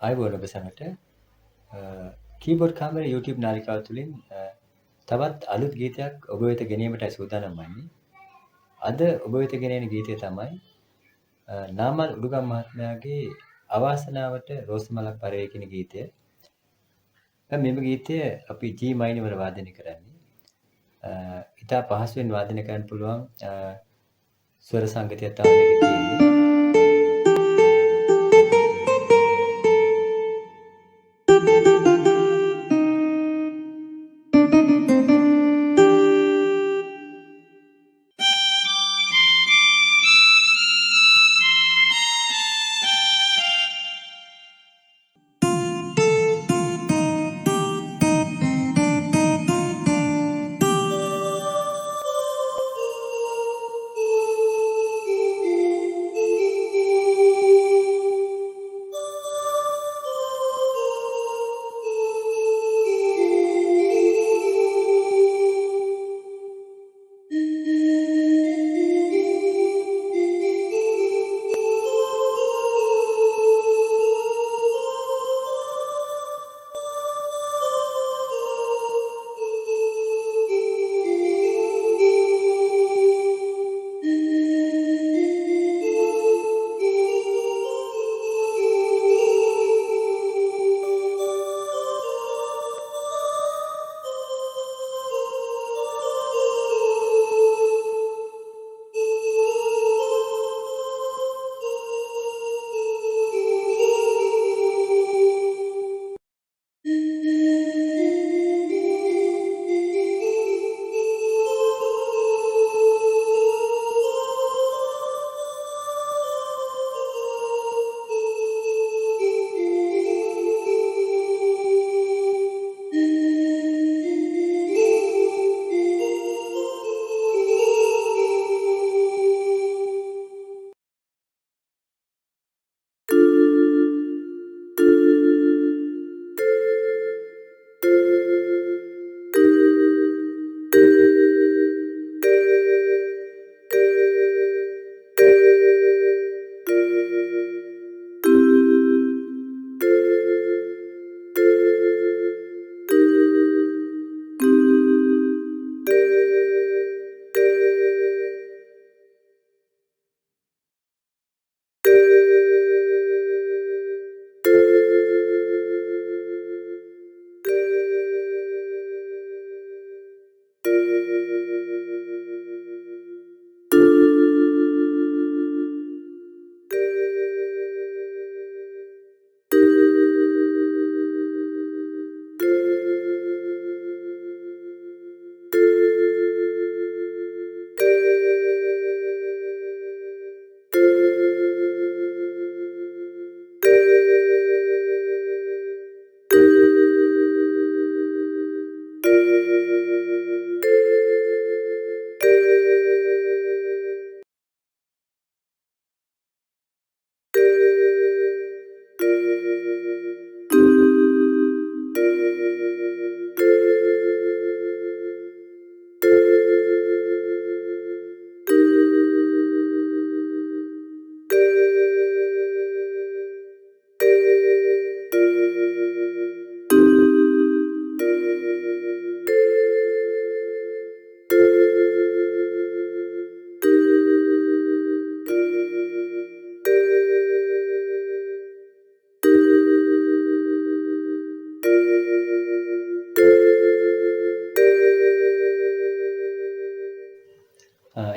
ආයුබෝවන් ඔබ සැමට කීබෝඩ් කාමරේ YouTube නාලිකාව තුළින් තවත් අලුත් ගීතයක් ඔබ වෙත ගෙනීමටයි සූදානම් වන්නේ. අද ඔබ වෙත ගෙනෙන ගීතය තමයි නාමල් උඩුගම් මහත්මයාගේ අවාසනාවට රෝස මලක් පරවේ කියන ගීතය. මෙම ගීතය අපි G minor වල වාදනය කරන්නේ. ඉතා පහසුවෙන් වාදනය කරන්න පුළුවන් ස්වර සංගතයක් තමයි මේකේ තියෙන්නේ.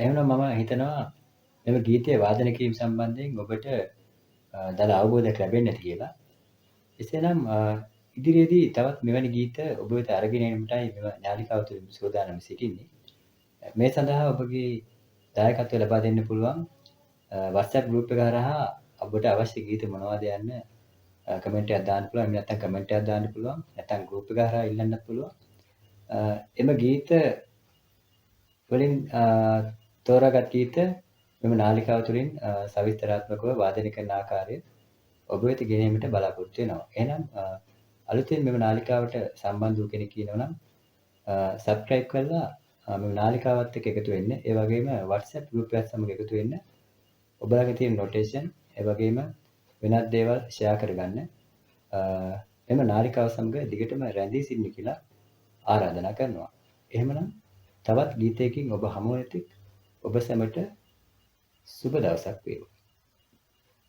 එහෙනම් මම හිතනවා මෙම ගීතය වාදනය කිරීම සම්බන්ධයෙන් ඔබට දල අවබෝධයක් ලැබෙන්නේ නැති කියලා. එසේනම් ඉදිරියේදී තවත් මෙවැනි ගීත ඔබ වෙත අරගෙන එන්නටයි මෙම නාලිකාව තුළ සූදානම් සිටින්නේ. මේ සඳහා ඔබගේ දායකත්වය ලබා දෙන්න පුළුවන් WhatsApp group එක හරහා ඔබට අවශ්‍ය ගීත මොනවද යන්න කමෙන්ට් එකක් දාන්න පුළුවන්. එහෙම නැත්නම් කමෙන්ට් එකක් දාන්න පුළුවන්. නැත්නම් group එක හරහා ඉල්ලන්නත් පුළුවන්. එම ගීත වලින් තෝරාගත් ගීත මෙම නාලිකාව තුළින් සවිස්තරාත්මකව වාදනය කරන ආකාරය ඔබ වෙත ගෙනීමට බලාපොරොත්තු වෙනවා. එහෙනම් අලුතෙන් මෙම නාලිකාවට සම්බන්ධ වූ කෙනෙක් ඉන්නවා නම් subscribe කරලා මෙම නාලිකාවත් එක්ක එකතු වෙන්න. ඒ වගේම WhatsApp group එකත් සමග එකතු වෙන්න. ඔබලාගේ තියෙන notation ඒ වගේම වෙනත් දේවල් share කරගන්න. එම නාලිකාව සමග දිගටම රැඳී සිටින්න කියලා ආරාධනා කරනවා. එහෙමනම් තවත් ගීතයකින් ඔබ හමු වෙන තෙක් ඔබ සැමට සුබ දවසක් වේවා.